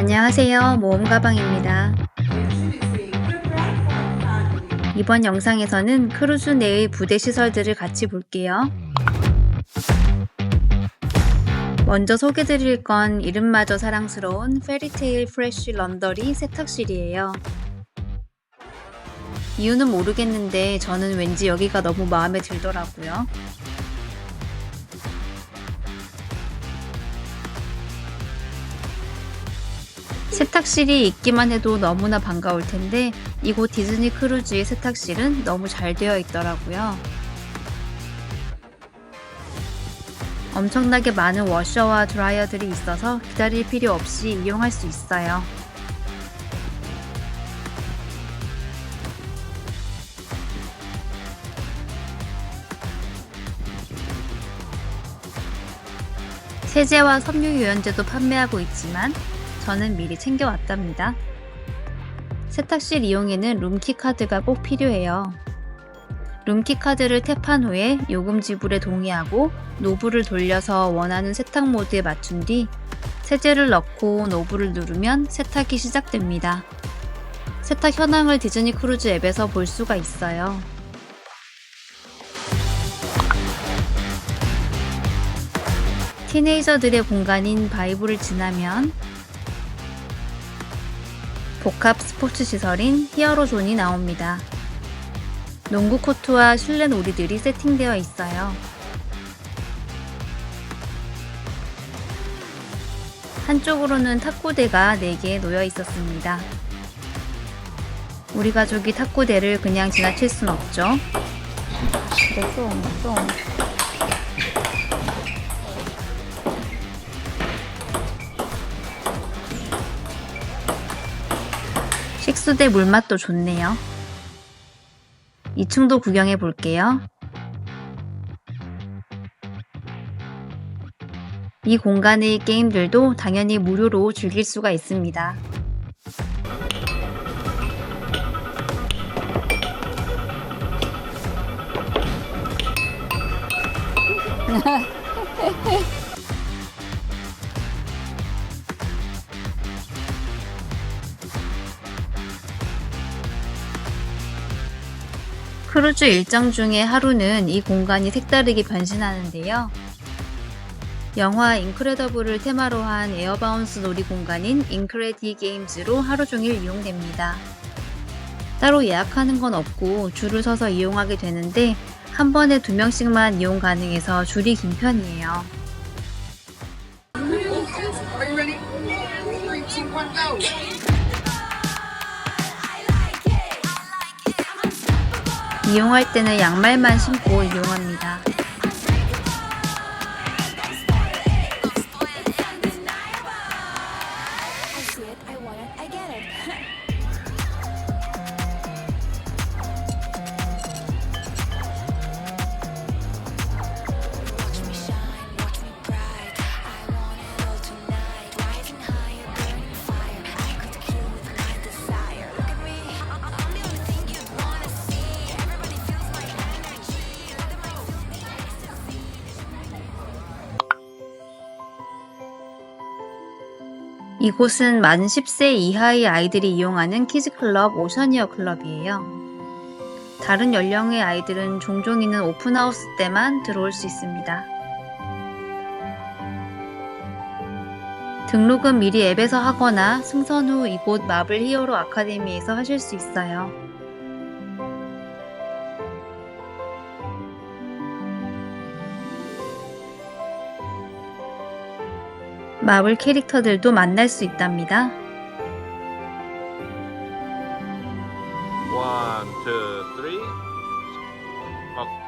안녕하세요. 모험가방입니다. 이번 영상에서는 크루즈 내의 부대 시설들을 같이 볼게요. 먼저 소개드릴 건 이름마저 사랑스러운 페리테일 프레쉬 런더리 세탁실이에요. 이유는 모르겠는데 저는 왠지 여기가 너무 마음에 들더라고요. 세탁실이 있기만 해도 너무나 반가울 텐데 이곳 디즈니 크루즈의 세탁실은 너무 잘 되어 있더라고요. 엄청나게 많은 워셔와 드라이어들이 있어서 기다릴 필요 없이 이용할 수 있어요. 세제와 섬유유연제도 판매하고 있지만 저는 미리 챙겨왔답니다. 세탁실 이용에는 룸키 카드가 꼭 필요해요. 룸키 카드를 탭한 후에 요금 지불에 동의하고 노브를 돌려서 원하는 세탁 모드에 맞춘 뒤 세제를 넣고 노브를 누르면 세탁이 시작됩니다. 세탁 현황을 디즈니 크루즈 앱에서 볼 수가 있어요. 티네이저들의 공간인 바이브를 지나면 복합 스포츠 시설인 히어로존이 나옵니다. 농구 코트와 실내 놀이들이 세팅되어 있어요. 한쪽으로는 탁구대가 4개 놓여 있었습니다. 우리 가족이 탁구대를 그냥 지나칠 순 없죠. 그래, 좀. 식수대 물맛도 좋네요. 2층도 구경해 볼게요. 이 공간의 게임들도 당연히 무료로 즐길 수가 있습니다. 크루즈 일정 중에 하루는 이 공간이 색다르게 변신하는데요. 영화 인크레더블을 테마로 한 에어바운스 놀이공간인 인크레디 게임즈로 하루 종일 이용됩니다. 따로 예약하는 건 없고 줄을 서서 이용하게 되는데 한 번에 2명씩만 이용 가능해서 줄이 긴 편이에요. 이용할 때는 양말만 신고 이용합니다. 이곳은 만 10세 이하의 아이들이 이용하는 키즈클럽 오셔니어 클럽이에요. 다른 연령의 아이들은 종종 있는 오픈하우스 때만 들어올 수 있습니다. 등록은 미리 앱에서 하거나 승선 후 이곳 마블 히어로 아카데미에서 하실 수 있어요. 마블 캐릭터들도 만날 수 있답니다. 1, 2, 3.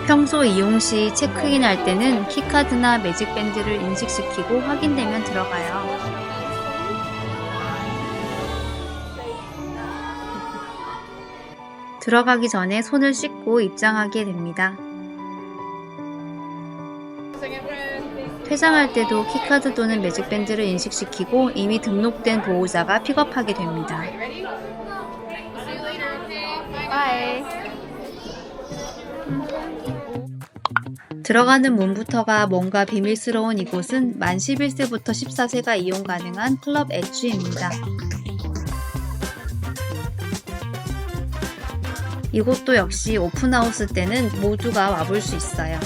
평소 이용 시 체크인할 때는 키카드나 매직밴드를 인식시키고 확인되면 들어가요. 들어가기 전에 손을 씻고 입장하게 됩니다. 퇴장할 때도 키카드 또는 매직밴드를 인식시키고 이미 등록된 보호자가 픽업하게 됩니다. 들어가는 문부터가 뭔가 비밀스러운 이곳은 만 11세부터 14세가 이용 가능한 클럽 엣지입니다. 이곳도 역시 오픈하우스 때는 모두가 와볼 수 있어요.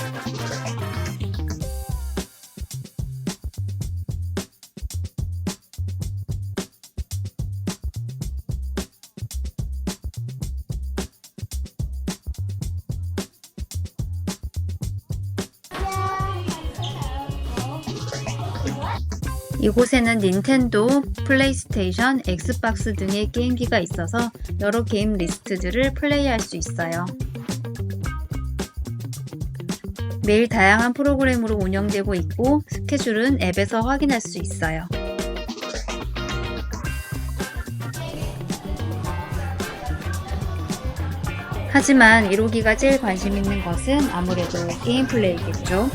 이곳에는 닌텐도, 플레이스테이션, 엑스박스 등의 게임기가 있어서 여러 게임 리스트들을 플레이할 수 있어요. 매일 다양한 프로그램으로 운영되고 있고 스케줄은 앱에서 확인할 수 있어요. 하지만 1호기가 제일 관심 있는 것은 아무래도 게임 플레이겠죠.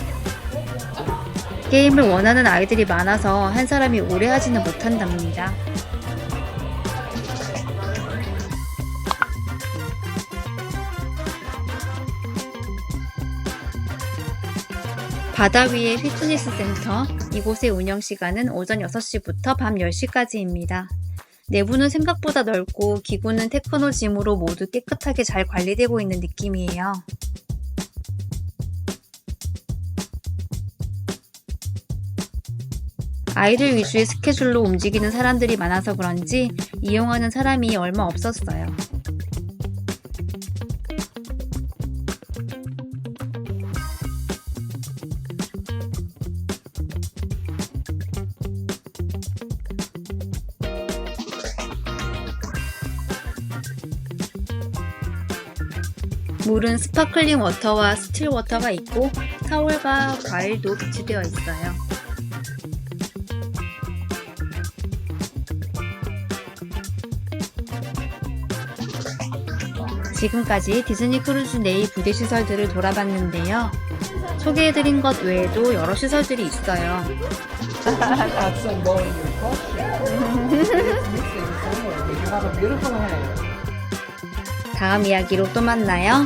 게임을 원하는 아이들이 많아서 한 사람이 오래 하지는 못한답니다. 바다 위의 피트니스 센터, 이곳의 운영 시간은 오전 6시부터 밤 10시까지입니다. 내부는 생각보다 넓고 기구는 테크노 짐으로 모두 깨끗하게 잘 관리되고 있는 느낌이에요. 아이들 위주의 스케줄로 움직이는 사람들이 많아서 그런지 이용하는 사람이 얼마 없었어요. 물은 스파클링 워터와 스틸 워터가 있고 타올과 과일도 비치되어 있어요. 지금까지 디즈니 크루즈 내의 부대 시설들을 돌아봤는데요. 소개해드린 것 외에도 여러 시설들이 있어요. 다음 이야기로 또 만나요.